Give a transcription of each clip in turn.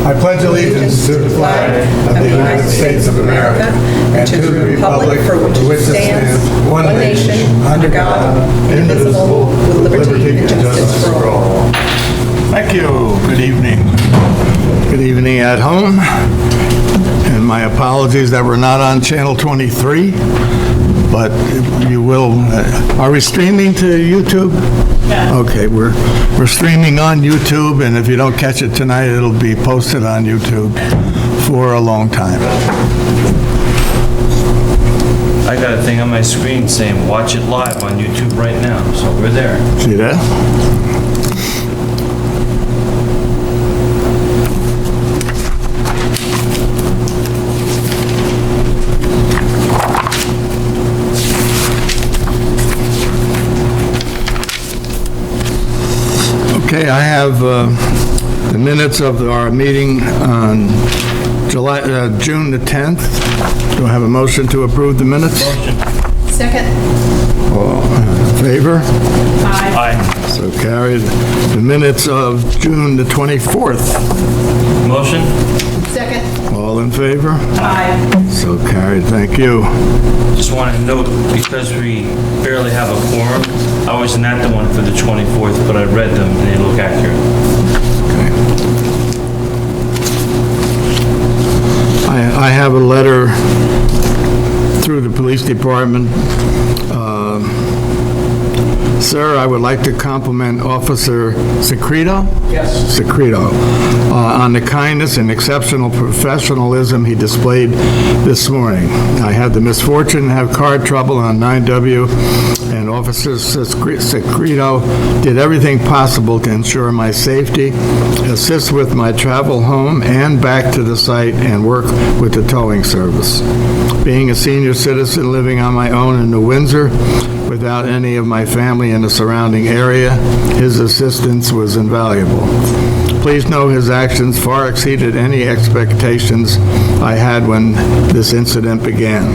I pledge allegiance to the flag of the United States of America and to the republic for which it stands, one nation, under God, indivisible, with liberty and justice for all. Thank you. Good evening. Good evening at home. And my apologies that we're not on Channel 23, but you will. Are we streaming to YouTube? Yeah. Okay, we're streaming on YouTube, and if you don't catch it tonight, it'll be posted on YouTube for a long time. I got a thing on my screen saying watch it live on YouTube right now, so we're there. See that? Okay, I have the minutes of our meeting on June the 10th. Do I have a motion to approve the minutes? Second. All in favor? Aye. Aye. So carried. The minutes of June the 24th. Motion? Second. All in favor? Aye. So carried. Thank you. Just want to note, because we barely have a quorum, I wasn't at the one for the 24th, but I read them and they look accurate. I have a letter through the police department. Sir, I would like to compliment Officer Secreto? Yes. Secreto, on the kindness and exceptional professionalism he displayed this morning. I had the misfortune to have car trouble on 9W, and Officer Secreto did everything possible to ensure my safety, assist with my travel home and back to the site, and work with the towing service. Being a senior citizen living on my own in New Windsor, without any of my family in the surrounding area, his assistance was invaluable. Please know his actions far exceeded any expectations I had when this incident began.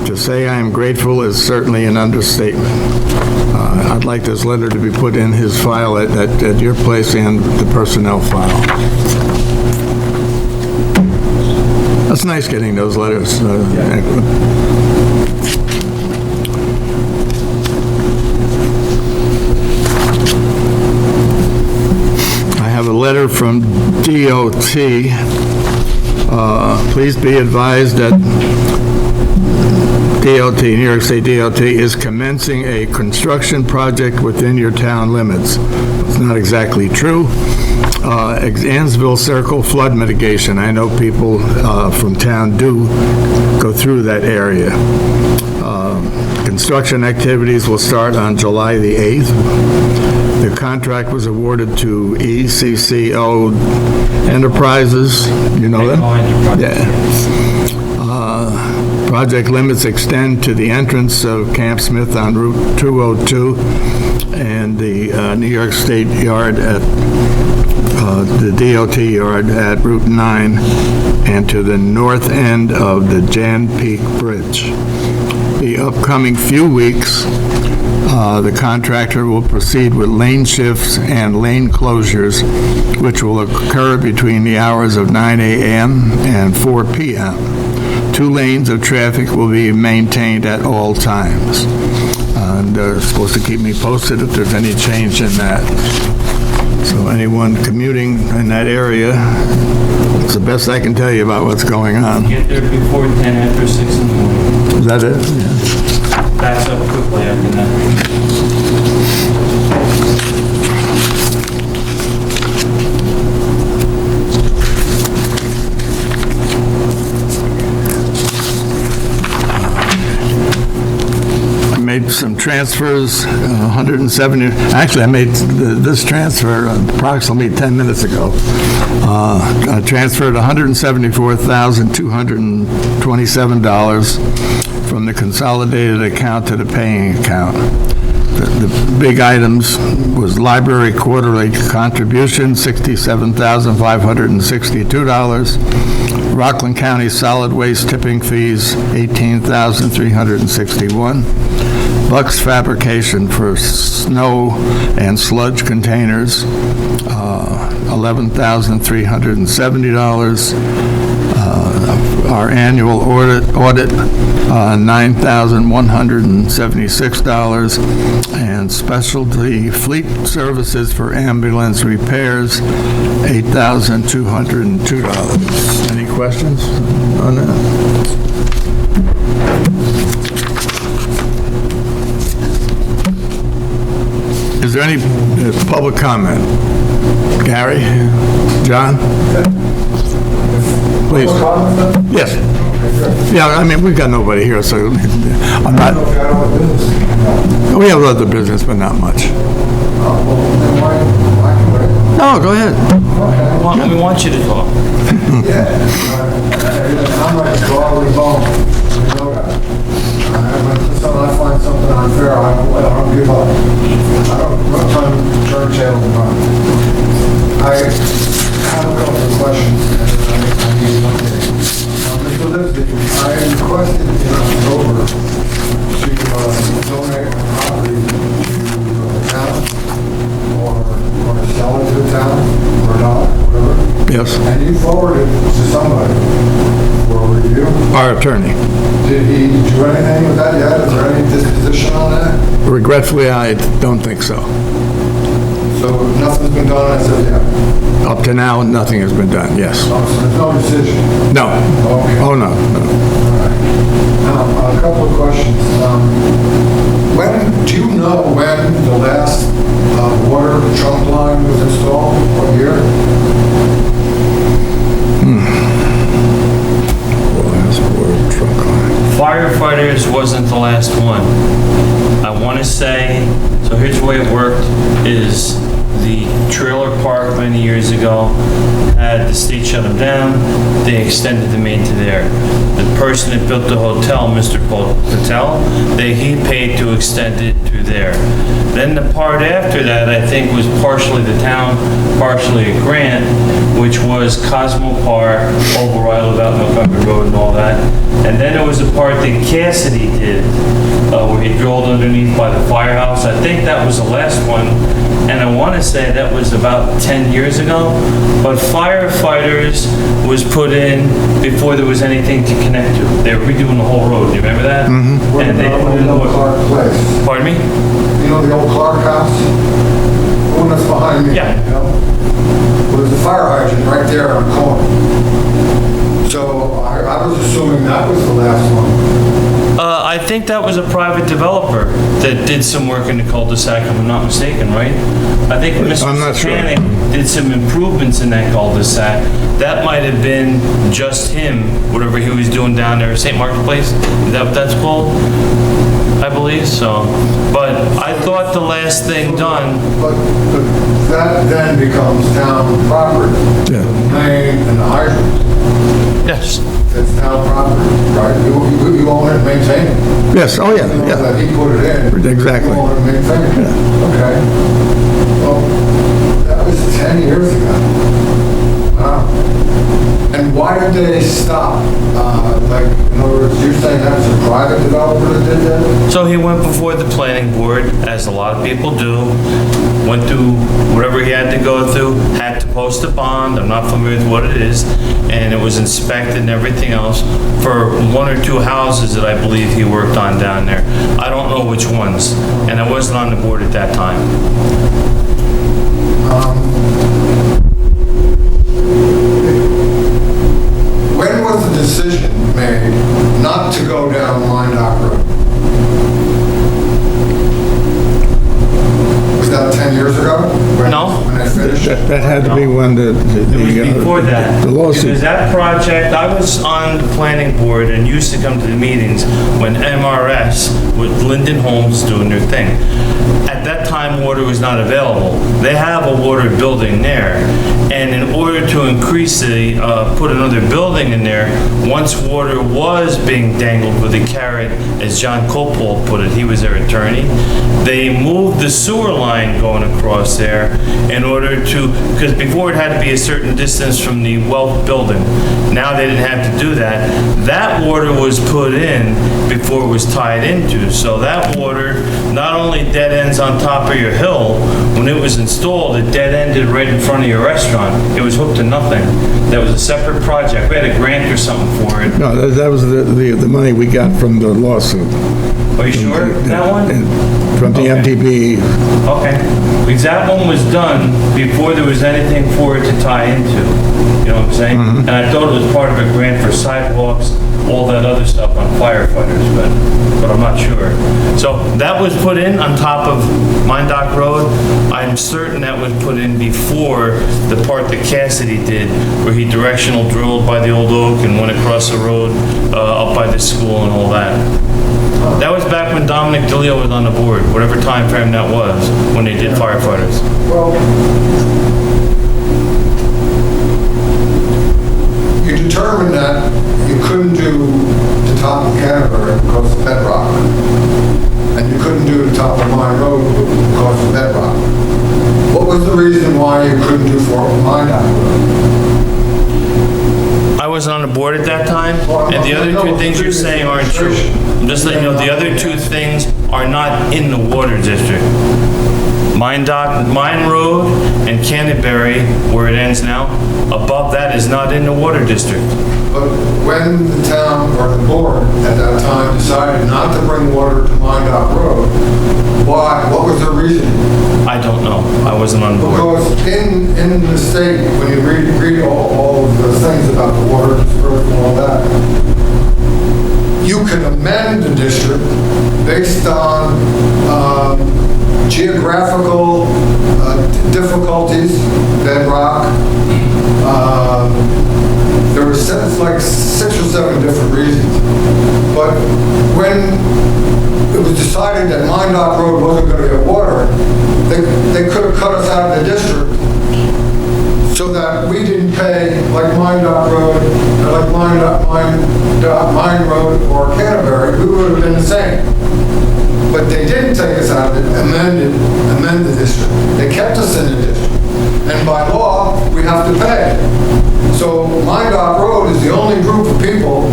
To say I am grateful is certainly an understatement. I'd like this letter to be put in his file at your place and the personnel file. That's nice getting those letters. I have a letter from DOT. Please be advised that DOT, New York State DOT, is commencing a construction project within your town limits. It's not exactly true. Ansville Circle flood mitigation. I know people from town do go through that area. Construction activities will start on July the 8th. The contract was awarded to ECCO Enterprises. You know them? Yeah. Project limits extend to the entrance of Camp Smith on Route 202 and the New York State Yard at the DOT Yard at Route 9 and to the north end of the Jan Peak Bridge. The upcoming few weeks, the contractor will proceed with lane shifts and lane closures, which will occur between the hours of 9 a.m. and 4 p.m. 2 lanes of traffic will be maintained at all times. And they're supposed to keep me posted if there's any change in that. So anyone commuting in that area, it's the best I can tell you about what's going on. Get there before 10, after 6 in the morning. Is that it? Yeah. Backs up quickly after that. I made some transfers, 170, actually I made this transfer approximately 10 minutes ago. I transferred $174,227 from the consolidated account to the paying account. The big items was library quarterly contribution, $67,562. Rockland County solid waste tipping fees, $18,361. Bucks Fabrication for snow and sludge containers, $11,370. Our annual audit, $9,176, and specialty fleet services for ambulance repairs, $8,202. Any questions on that? Is there any public comment? Gary? John? Please. Yes. Yeah, I mean, we've got nobody here, so I'm not... We have other business, but not much. No, go ahead. We want you to talk. I'm like a dog with a bone. You know that. When I find something unfair, I don't give up. I don't turn tables around. I have a couple of questions, and I need an update. Mr. Lipsy, I requested in October to donate my property to the town, or sell it to the town, or not, whatever. Yes. And you forwarded it to somebody for review. Our attorney. Did he do anything with that yet? Is there any disposition on that? Regretfully, I don't think so. So nothing's been done as of yet? Up to now, nothing has been done, yes. Oh, so there's no decision? No. Okay. Oh, no. All right. Now, a couple of questions. Do you know when the last water trunk line was installed? What year? Firefighters wasn't the last one. I want to say, so here's the way it worked, is the trailer park many years ago had the state shut them down, they extended the main to there. The person that built the hotel, Mr. Patel, he paid to extend it to there. Then the part after that, I think, was partially the town, partially a grant, which was Cosmo Park, over Idlewood, November Road and all that. And then there was a part that Cassidy did, where he drilled underneath by the firehouse. I think that was the last one. And I want to say that was about 10 years ago. But firefighters was put in before there was anything to connect to. They were redoing the whole road. Do you remember that? What And they about put in the old what? Clark place? Pardon me? You know the old Clark house? The one that's behind me? Yeah. You know? Well, there's a fire hydrant right there on the corner. So I was assuming that was the last one. I think that was a private developer that did some work in the cul-de-sac, if I'm not mistaken, right? I think Mr. I'm not sure. Satanic did some improvements in that cul-de-sac. That might have been just him, whatever he was doing down there, St. Mark's Place, is that what that's called? I believe so. But I thought the last thing done, But that then becomes town property. Yeah. The main and the hydrant. yes, It's town property, right? You own it and maintain it. Yes, oh, You know yeah. that he put it in. Exactly. You own it and maintain it. Okay. Well, that was 10 years ago. Wow. And why did they stop? Like, in other words, you're saying that was a private developer that did that? so he went before the planning board, as a lot of people do, went through whatever he had to go through, had to post a bond, I'm not familiar with what it is, and it was inspected and everything else for one or two houses that I believe he worked on down there. I don't know which ones, and I wasn't on the board at that time. When was the decision made not to go down Wyandotte Road? Was that 10 years ago? No. When they finished? That had to be when It was before that. the lawsuit. Because that project, I was on the planning board and used to come to the meetings when MRS with Linden Homes doing their thing. At that time, water was not available. They have a water building there. And in order to increase put another building in there, once water was being dangled with a carrot, as John Coppola put it, he was their attorney, they moved the sewer line going across there in order to, because before it had to be a certain distance from the well building. Now they didn't have to do that. That water was put in before it was tied into. So that water not only dead ends on top of your hill, when it was installed, it dead ended right in front of your restaurant. It was hooked to nothing. That was a separate project. We had a grant or something for it. No, that was the money we got from the lawsuit. Are you sure? That one? From the Okay. MTB. Okay. Because that one was done before there was anything for it to tie into. You know what I'm saying? And I thought it was part of a grant for sidewalks, all that other stuff on firefighters, but I'm not sure. So that was put in on top of Mindock Road. I'm certain that was put in before the part that Cassidy did, where he directional drilled by the old oak and went across the road up by the school and all that. That was back when Dominic DeLeo was on the board, whatever time frame that was, when they did firefighters. Well, you determined that you couldn't do the top of Canterbury because of bedrock, and you couldn't do the top of Mine Road because of bedrock. What was the reason why you couldn't do Mindock Road? I wasn't on the board at that time, and the other two things you're saying aren't true. I'm just letting you know, the other two things are not in the water district. Mine Road and Canterbury, where it ends now, above that is not in the water district. But when the town or the board at that time decided not to bring water to Mindock Road, why? What was the reason? I don't know. I wasn't on board. Because in the state, when you read all of the things about the water district and all that, you can amend the district based on geographical difficulties, bedrock. There were like 6 or 7 different reasons. But when it was decided that Mindock Road wasn't going to get water, they could have cut us out of the district so that we didn't pay like Mindock Road, or like Mine Road or Canterbury. We would have been the same. But they didn't take us out of it, amend the district. They kept us in the district. And by law, we have to pay. So Mindock Road is the only group of people,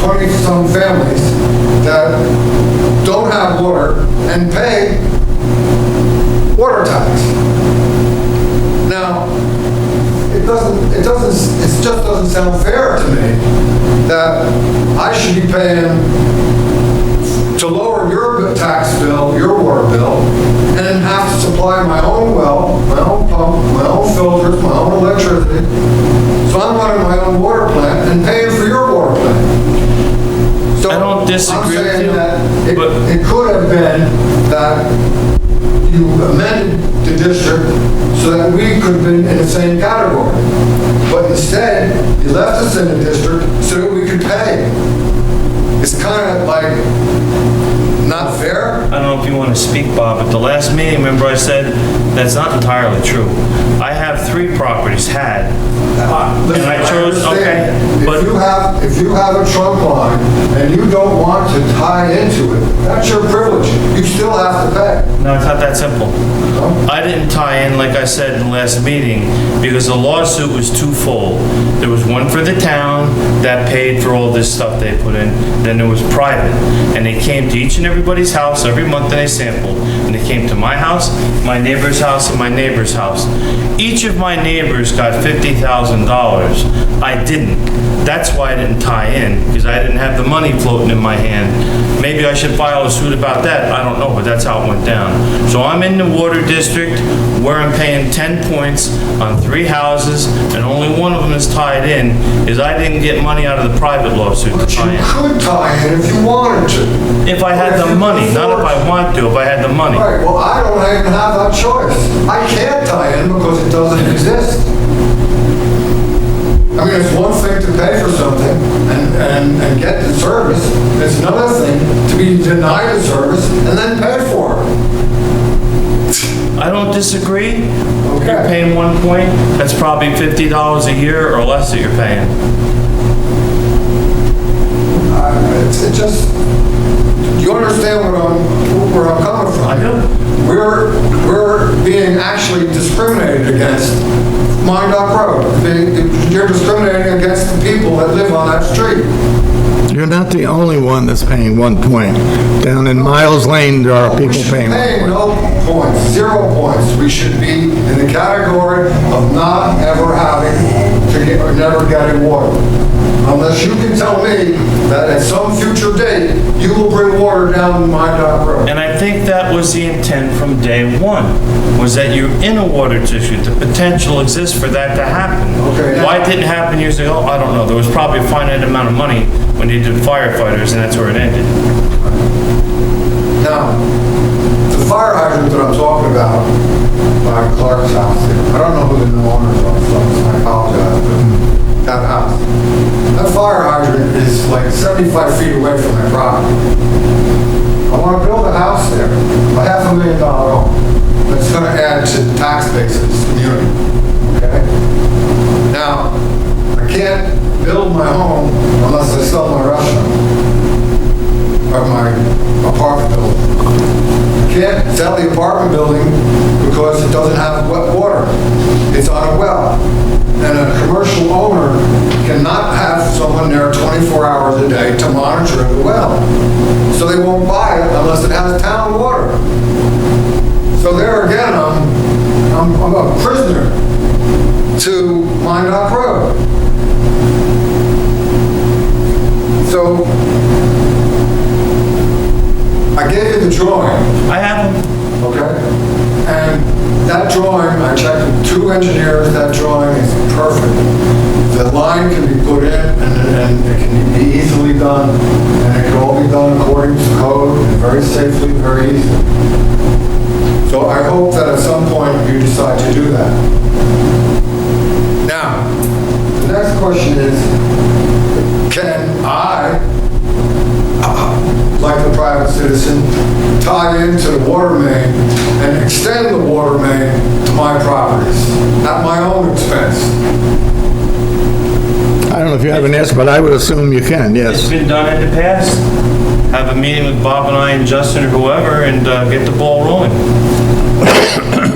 20-some families, that don't have water and pay water tax. Now, it just doesn't sound fair to me that I should be paying to lower your tax bill, your water bill, and then have to supply my own well, my own pump, my own filters, my own electricity. So I'm running my own water plant and paying for your water plant. So I don't disagree with you, that but it could have been that you amended the district so that we could have been in the same category. But instead, you left us in the district so that we could pay. It's kind of like not fair. I don't know if you want to speak, Bob, at the last meeting, remember I said, that's not entirely true. I have 3 properties, had. Listen, And I chose, okay, understand. but If you have a trunk line and you don't want to tie into it, that's your privilege. You still have to pay. no, it's not that simple. I didn't tie in, like I said in the last meeting, because the lawsuit was twofold. There was one for the town that paid for all this stuff they put in, then there was private. And they came to each and everybody's house every month and they sampled. And they came to my house, my neighbor's house, and my neighbor's house. Each of my neighbors got $50,000. I didn't. That's why I didn't tie in, because I didn't have the money floating in my hand. Maybe I should file a suit about that, I don't know, but that's how it went down. So I'm in the water district where I'm paying 10 points on 3 houses, and only one of them is tied in, is I didn't get money out of the private lawsuit to But you tie in. could tie in if you wanted to. If I had the money, not if I want to, if I had the money. Right, well, I don't even have that choice. I can't tie in because it doesn't exist. I mean, it's one thing to pay for something and get the service. It's another thing to be denied the service and then pay for it. I don't disagree, If you're Okay. paying 1 point, that's probably $50 a year or less that you're paying. It just, you understand where I'm coming from? I do. We're being actually discriminated against. Mindock Road, you're discriminating against the people that live on that street. You're not the only one that's paying 1 point. Down in Miles Lane, there are people paying 1 Paying point. no points, 0 points. We should be in the category of not ever having to get, or never getting water. Unless you can tell me that at some future date, you will bring water down Mindock Road. And I think that was the intent from day one, was that you're in a water district. The potential exists for that to happen. Okay, now- Why it didn't happen years ago, I don't know. There was probably a finite amount of money when they did firefighters, and that's where it ended. Now, the fire hydrant that I'm talking about by Clark's house here, I don't know who the new owners are, so I apologize, but that house. That fire hydrant is like 75 feet away from my property. I want to build a house there, a $500,000 home, that's going to add to the tax base of this community, okay? Now, I can't build my home unless I sell my restaurant, or my apartment building. I can't sell the apartment building because it doesn't have wet water. It's on a well. And a commercial owner cannot have someone there 24 hours a day to monitor the well. So they won't buy it unless it has town water. So there again, I'm a prisoner to Mindock Road. So I gave you the drawing. I have them. Okay? And that drawing, I checked with 2 engineers, that drawing is perfect. The line can be put in and it can be easily done, and it can all be done according to code, and very safely, very easily. So I hope that at some point you decide to do that. Now, the next question is, can I, like the private citizen, tie into the water main and extend the water main to my properties at my own expense? I don't know if you have an answer, but I would assume you can, It's yes. been done in the past. Have a meeting with Bob and I and Justin or whoever and get the ball rolling.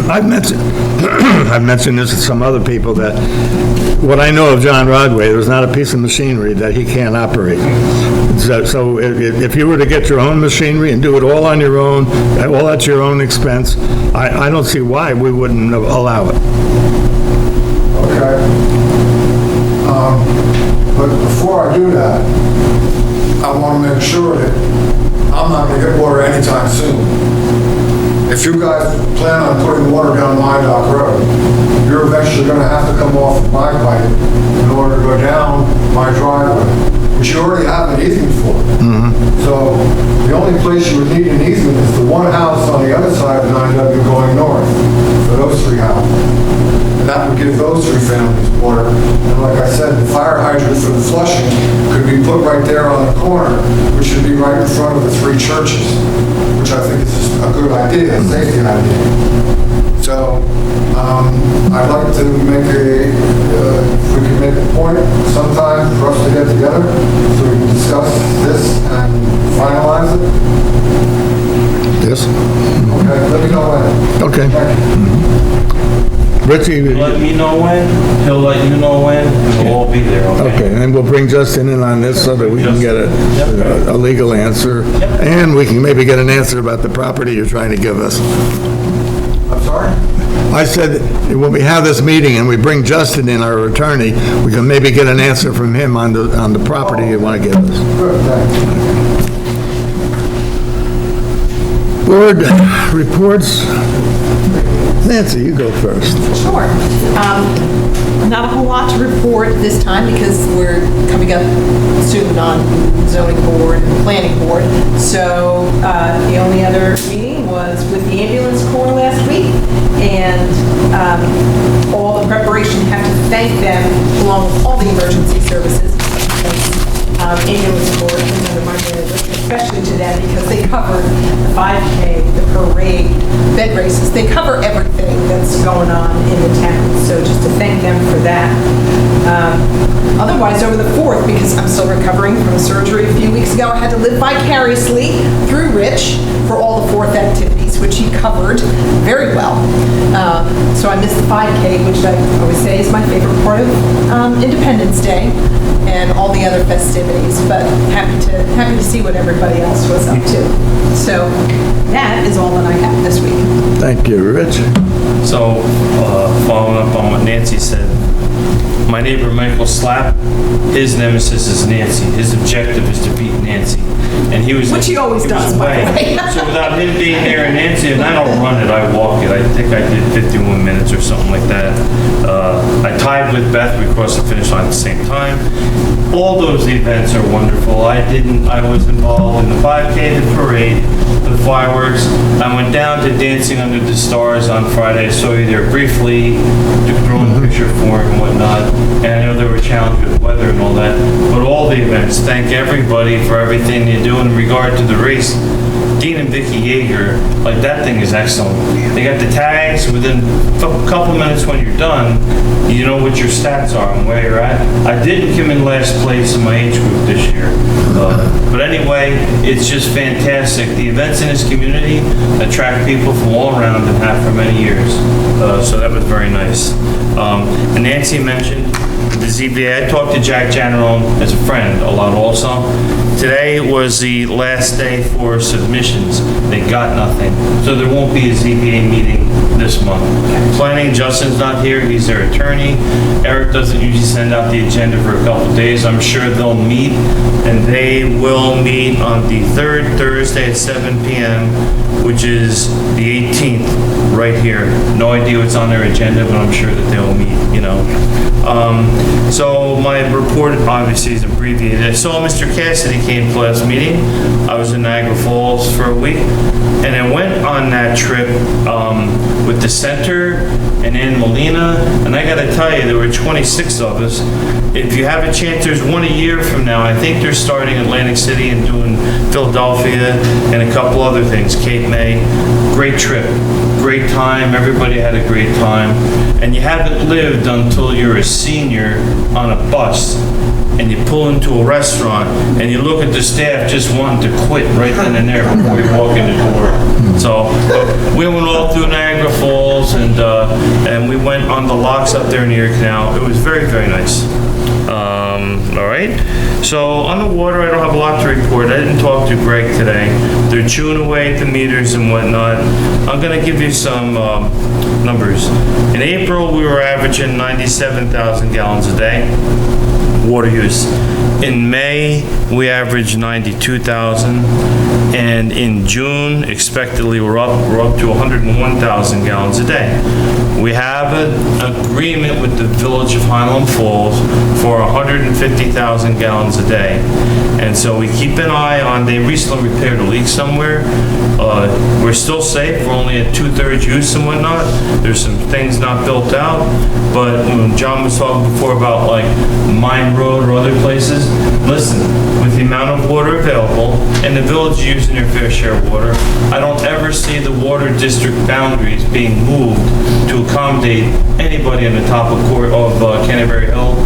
I've mentioned this to some other people, that what I know of John Rodway, there's not a piece of machinery that he can't operate. So if you were to get your own machinery and do it all on your own, all at your own expense, I don't see why we wouldn't allow it. Okay? But before I do that, I want to make sure that I'm not going to get water anytime soon. If you guys plan on putting water down Mindock Road, you're eventually going to have to come off of my pipe in order to go down my driveway, which you already have an easement for. So the only place you would need an easement is the one house on the other side of 9W going north, for those 3 houses. And that would give those 3 families water. And like I said, the fire hydrant for the flushing could be put right there on the corner, which would be right in front of the 3 churches, which I think is a good idea, a safety idea. So I'd like to make if we can make a point sometime for us to get together so we can discuss this and finalize it. Yes? Okay, let me know when. Okay. Thank you. Richie? Let me know when, he'll let you know when, and we'll all be there, okay? Okay, and then we'll bring Justin in on this so that we can get a legal answer, and we can maybe get an answer about the property you're trying to give us. I'm sorry? I said, when we have this meeting and we bring Justin in, our attorney, we can maybe get an answer from him on the property you want to give us. Good, thanks. Board reports. Nancy, you go first. Sure. Not a whole lot to report this time because we're coming up soon on zoning board and planning board. So the only other meeting was with the ambulance corps last week, and all the preparation, have to thank them along with all the emergency services. Because, ambulance corps is under my management, especially to them because they cover the 5K, the parade, bed races. They cover everything that's going on in the town. So just to thank them for that. Otherwise, over the 4th, because I'm still recovering from a surgery a few weeks ago, I had to live vicariously through Rich for all the 4th activities, which he covered very well. So I missed the 5K, which I always say is my favorite part of Independence Day and all the other festivities, but happy to see what everybody else was up to. So that is all that I have this week. Thank you, Rich. So, following up on what Nancy said, my neighbor Michael Slapp, his nemesis is Nancy. His objective is to beat Nancy. And he was... Which he always does, by the way. So without him being there and Nancy, and I don't run it, I walk it. I think I did 51 minutes or something like that. I tied with Beth. We crossed the finish line at the same time. All those events are wonderful. I was involved in the 5K, the parade, the fireworks. I went down to Dancing Under the Stars on Friday. I saw you there briefly, took a drone picture for it and whatnot. And I know there were challenges with weather and all that. But all the events, thank everybody for everything they do in regard to the race. Dean and Vicky Yeager, like that thing is excellent. They got the tags within a couple minutes when you're done, you know what your stats are and where you're at. I didn't come in last place in my age group this year. But anyway, it's just fantastic. The events in this community attract people from all around and have for many years. So that was very nice. And Nancy mentioned the ZBA. I talked to Jack Janarone as a friend a lot also. Today was the last day for submissions. They got nothing. So there won't be a ZBA meeting this month. Planning, Justin's not here. He's their attorney. Eric doesn't usually send out the agenda for a couple days. I'm sure they'll meet, and they will meet on the 3rd Thursday at 7 p.m., which is the 18th, right here. No idea what's on their agenda, but I'm sure that they'll meet, you know. So my report obviously is abbreviated. I saw Mr. Cassidy came to last meeting. I was in Niagara Falls for a week, and I went on that trip with the center and Ann Molina, and I gotta tell you, there were 26 of us. If you have a chance, there's one a year from now. I think they're starting Atlantic City and doing Philadelphia and a couple other things, Cape May. Great trip, great time, everybody had a great time. And you haven't lived until you're a senior on a bus and you pull into a restaurant and you look at the staff just wanting to quit right then and there before you walk in the door. So we went all through Niagara Falls and we went on the locks up there in the Erie Canal. It was very, very nice. All right. So on the water, I don't have a lot to report. I didn't talk to Greg today. They're chewing away at the meters and whatnot. I'm going to give you some numbers. In April, we were averaging 97,000 gallons a day water use. In May, we averaged 92,000, and in June, expectedly, we're up to 101,000 gallons a day. We have an agreement with the Village of Highland Falls for 150,000 gallons a day. And so we keep an eye on, they recently repaired a leak somewhere. We're still safe, we're only at 2/3 use and whatnot. There's some things not built out, but when John was talking before about like Mine Road or other places, listen, with the amount of water available and the village using their fair share of water, I don't ever see the water district boundaries being moved to accommodate anybody on the top of Canterbury Hill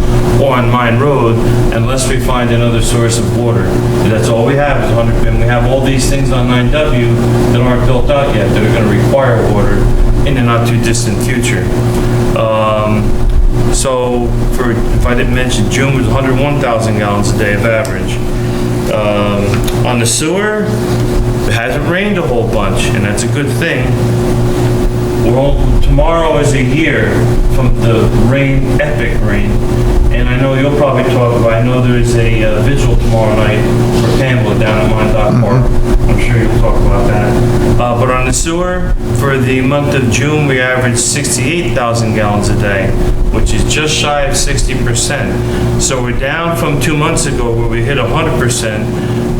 or on Mine Road unless we find another source of water. And that's all we have is 100, and we have all these things on 9W that aren't built out yet that are going to require water in the not too distant future. So if I didn't mention, June was 101,000 gallons a day of average. On the sewer, it hasn't rained a whole bunch, and that's a good thing. Tomorrow is a year from the epic rain, and I know you'll probably talk about, I know there's a vigil tomorrow night for Pamela down at Montauk Park. I'm sure you'll talk about that. But on the sewer, for the month of June, we averaged 68,000 gallons a day, which is just shy of 60%. So we're down from 2 months ago where we hit 100%.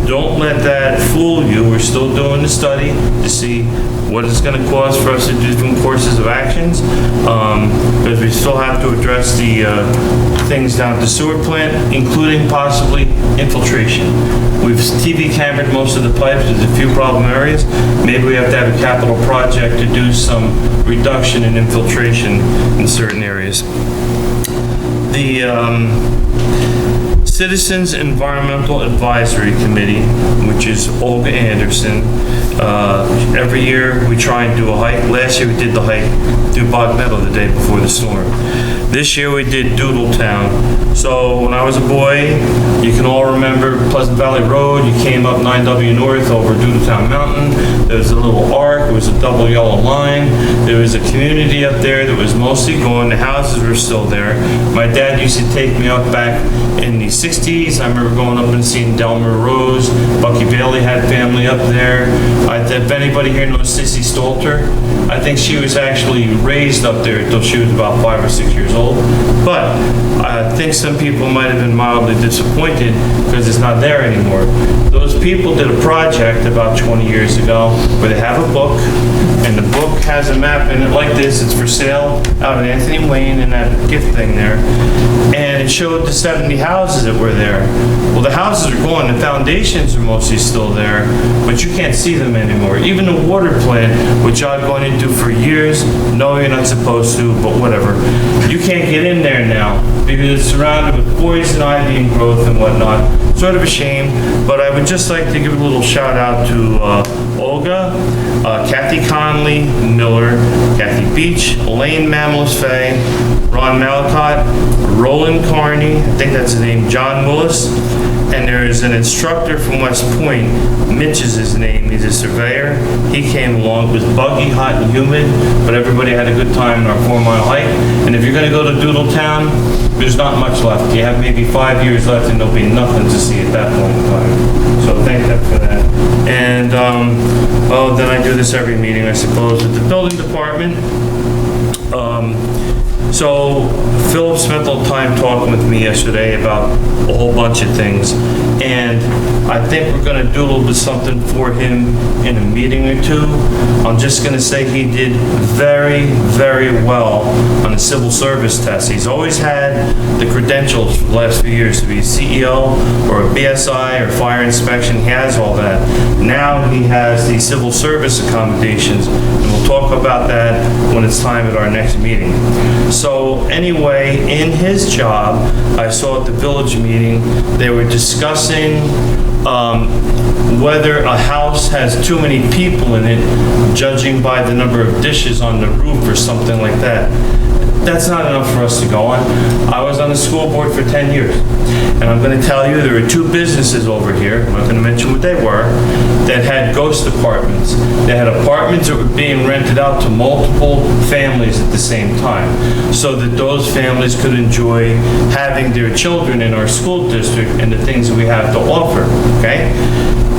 Don't let that fool you. We're still doing the study to see what it's going to cost for us to do different courses of actions. because we still have to address the things down at the sewer plant, including possibly infiltration. We've TV cambered most of the pipes. There's a few problem areas. Maybe we have to have a capital project to do some reduction in infiltration in certain areas. The Citizens Environmental Advisory Committee, which is Olga Anderson. Every year we try and do a hike. Last year we did the hike through Bog Meadow the day before the storm. This year we did Doodletown. So when I was a boy, you can all remember Pleasant Valley Road. You came up 9W North over Doodletown Mountain. There was a little arc. It was a double yellow line. There was a community up there that was mostly gone. The houses were still there. My dad used to take me up back in the 60s. I remember going up and seeing Delmer Rose. Bucky Bailey had family up there. If anybody here knows Sissy Stolter, I think she was actually raised up there until she was about 5 or 6 years old. But I think some people might have been mildly disappointed because it's not there anymore. Those people did a project about 20 years ago where they have a book, and the book has a map in it like this. It's for sale out at Anthony Wayne in that gift thing there. And it showed the 70 houses that were there. Well, the houses are gone. The foundations are mostly still there, but you can't see them anymore. Even the water plant, which I've gone into for years, no, you're not supposed to, but whatever. You can't get in there now because it's surrounded with poison ivy and growth and whatnot. Sort of a shame, but I would just like to give a little shout out to Olga, Kathy Conley Miller, Kathy Beach, Elaine Mamlis Fay, Ron Malcott, Roland Carney, I think that's his name, John Willis, and there is an instructor from West Point, Mitch is his name, he's a surveyor. He came along. It was buggy, hot, and humid, but everybody had a good time in our 4-mile hike. And if you're going to go to Doodletown, there's not much left. You have maybe 5 years left, and there'll be nothing to see at that point in time. So thank them for that. And, then I do this every meeting, I suppose, with the building department. So Philip spent a little time talking with me yesterday about a whole bunch of things, and I think we're going to do a little bit something for him in a meeting or two. I'm just going to say he did very, very well on the civil service test. He's always had the credentials for the last few years to be a CEO or a BSI or fire inspection. He has all that. Now he has the civil service accommodations, and we'll talk about that when it's time at our next meeting. So anyway, in his job, I saw at the village meeting, they were discussing whether a house has too many people in it, judging by the number of dishes on the roof or something like that. That's not enough for us to go on. I was on the school board for 10 years, and I'm going to tell you there were 2 businesses over here, I'm not going to mention what they were, that had ghost apartments. They had apartments that were being rented out to multiple families at the same time, so that those families could enjoy having their children in our school district and the things that we have to offer, okay?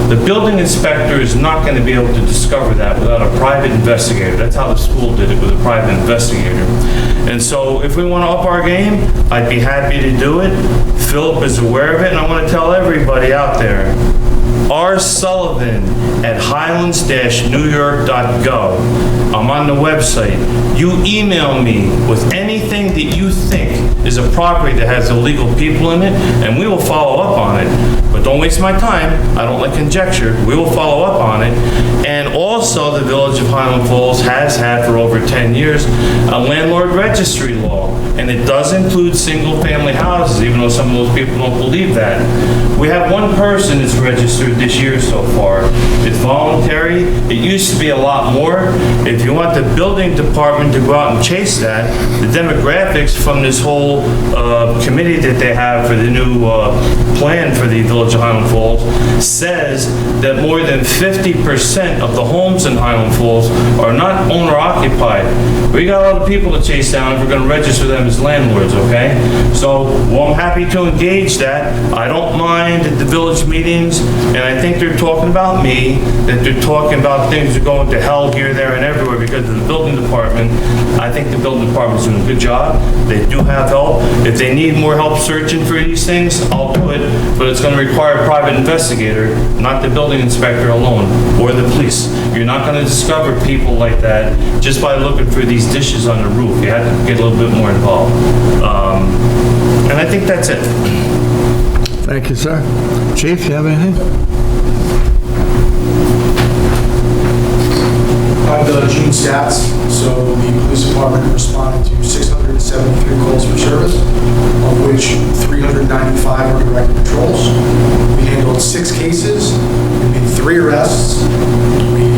The building inspector is not going to be able to discover that without a private investigator. That's how the school did it, with a private investigator. And so if we want to up our game, I'd be happy to do it. Philip is aware of it, and I want to tell everybody out there, R. Sullivan at highlands-newyork.gov. I'm on the website. You email me with anything that you think is a property that has illegal people in it, and we will follow up on it. But don't waste my time. I don't like conjecture. We will follow up on it. And also, the Village of Highland Falls has had for over 10 years a landlord registry law. And it does include single-family houses, even though some of those people don't believe that. We have one person that's registered this year so far. It's voluntary. It used to be a lot more. If you want the building department to go out and chase that, the demographics from this whole committee that they have for the new plan for the Village of Highland Falls says that more than 50% of the homes in Highland Falls are not owner-occupied. We got a lot of people to chase down if we're going to register them as landlords, okay? So, well, I'm happy to engage that. I don't mind at the village meetings, and I think they're talking about me, that they're talking about things are going to hell here, there, and everywhere because of the building department. I think the building department's doing a good job. They do have help. If they need more help searching for these things, I'll do it, but it's gonna require a private investigator, not the building inspector alone, or the police. You're not gonna discover people like that just by looking for these dishes on the roof. You have to get a little bit more involved. And I think that's it. Thank you, sir. Chief, you have anything? I've done June stats, so the police department responded to 673 calls for service, of which 395 were direct patrols. We handled 6 cases, we made 3 arrests, we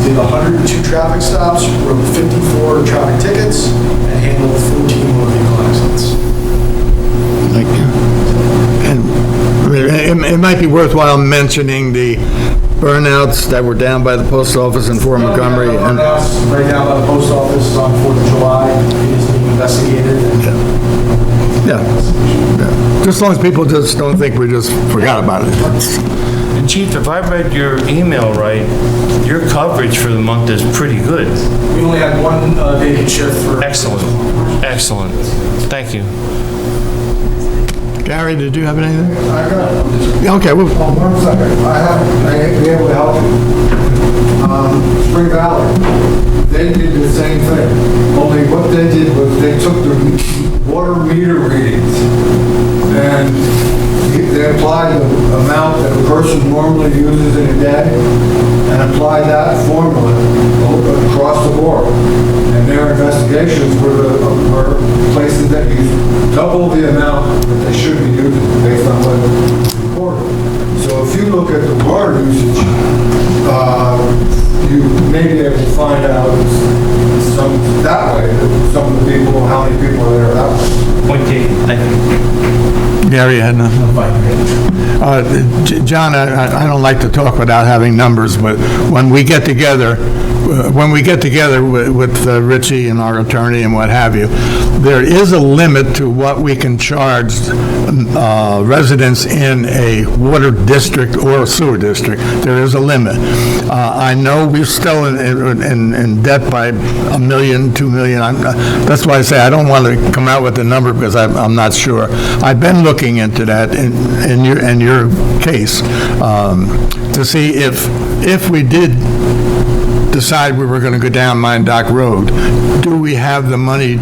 did 102 traffic stops, wrote 54 traffic tickets, and handled 14 motor vehicle accidents. Thank you. And it might be worthwhile mentioning the burnouts that were down by the post office in Fort Montgomery. Right now by the post office on 4th of July, it is being investigated. Yeah. Just as long as people just don't think we just forgot about it. And Chief, if I read your email right, your coverage for the month is pretty good. We only had 1 vacant shift for... Excellent, excellent. Thank you. Gary, did you have anything? I got it. Okay, well, 1 second. I may be able to help you. Spring Valley, they did the same thing. Only what they did was they took the water meter readings and they applied the amount that a person normally uses in a day and applied that formula across the board. And their investigations were places that used double the amount that they should be using based on what was reported. So if you look at the water usage, you may be able to find out some that way, some of the people, how many people are there that way. Point taken, thank you. Gary, you had nothing? John, I don't like to talk without having numbers, but when we get together with Richie and our attorney and what have you, there is a limit to what we can charge residents in a water district or a sewer district. There is a limit. I know we're still in debt by $1 million, $2 million. That's why I say I don't want to come out with a number because I'm not sure. I've been looking into that in your case to see if we did decide we were going to go down Mine Dock Road, do we have the money,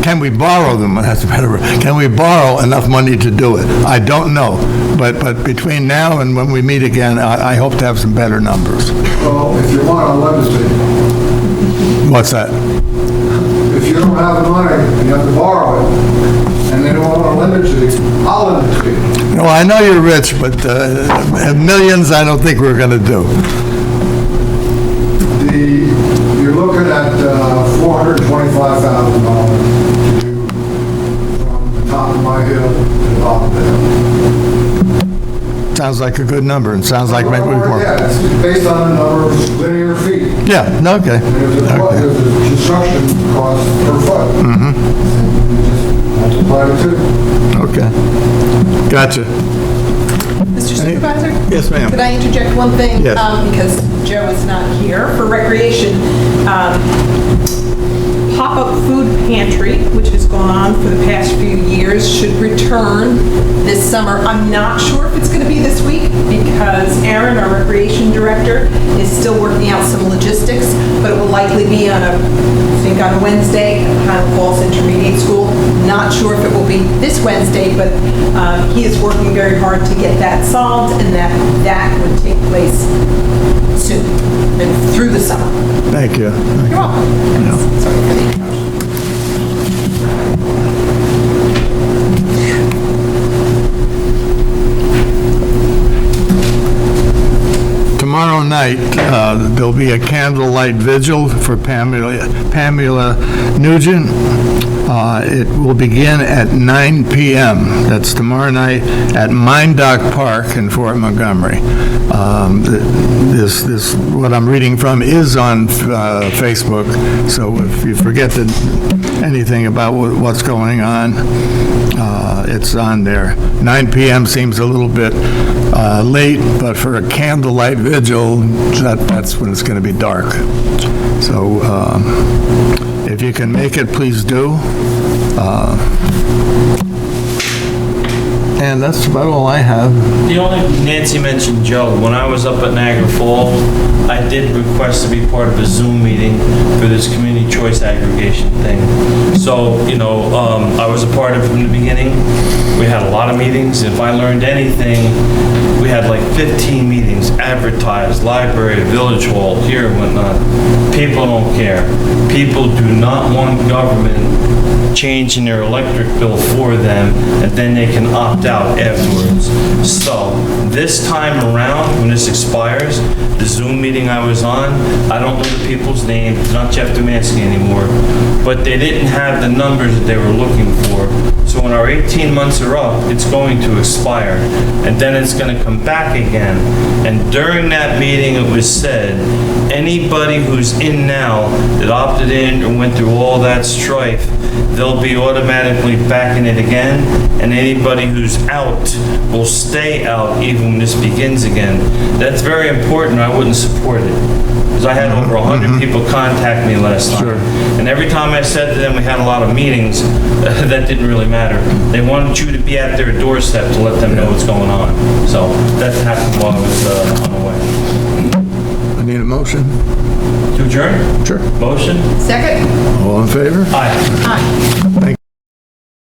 can we borrow them? That's a better word. Can we borrow enough money to do it? I don't know, but between now and when we meet again, I hope to have some better numbers. Well, if you want, I'll lend it to you. What's that? If you don't have the money, you have to borrow it, and they don't want to lend it to you, I'll lend it to you. No, I know you're rich, but millions I don't think we're going to do. You're looking at $425,000 to do from the top of my hill to the bottom of the hill. Sounds like a good number, and sounds like maybe we can. Yeah, it's based on the number of linear feet. Yeah, okay. There's a construction cost per foot. Mm-hmm. You just multiply the two. Okay. Gotcha. Mr. Supervisor? Yes, ma'am. Could I interject one thing? Yes. Because Joe is not here for recreation. Pop-up food pantry, which has gone on for the past few years, should return this summer. I'm not sure if it's going to be this week because Aaron, our recreation director, is still working out some logistics, but it will likely be on a Wednesday at Highland Falls Intermediate School. Not sure if it will be this Wednesday, but he is working very hard to get that solved and that would take place soon and through the summer. Thank you. You're welcome. Sorry for the interruption. Tomorrow night, there'll be a candlelight vigil for Pamela Nugent. It will begin at 9 p.m. That's tomorrow night at Mine Dock Park in Fort Montgomery. This what I'm reading from is on Facebook, so if you forget anything about what's going on, it's on there. 9 p.m. seems a little bit late, but for a candlelight vigil, that's when it's going to be dark. So if you can make it, please do. And that's about all I have. The only, Nancy mentioned Joe. When I was up at Niagara Falls, I did request to be part of a Zoom meeting for this community choice aggregation thing. So, you know, I was a part of it from the beginning. We had a lot of meetings. If I learned anything, we had like 15 meetings advertised, library, village hall, here and whatnot. People don't care. People do not want government changing their electric bill for them, and then they can opt out afterwards. So this time around, when this expires, the Zoom meeting I was on, I don't know the people's names, it's not Jeff Demansky anymore, but they didn't have the numbers that they were looking for. So when our 18 months are up, it's going to expire, and then it's going to come back again. And during that meeting, it was said, anybody who's in now that opted in or went through all that strife, they'll be automatically back in it again, and anybody who's out will stay out even when this begins again. That's very important, or I wouldn't support it. Because I had over 100 people contact me last time. And every time I said to them, we had a lot of meetings, that didn't really matter. They wanted you to be at their doorstep to let them know what's going on. So that happened while I was on the way. I need a motion. To adjourn? Sure. Motion? Second? All in favor? Aye. Aye. Thank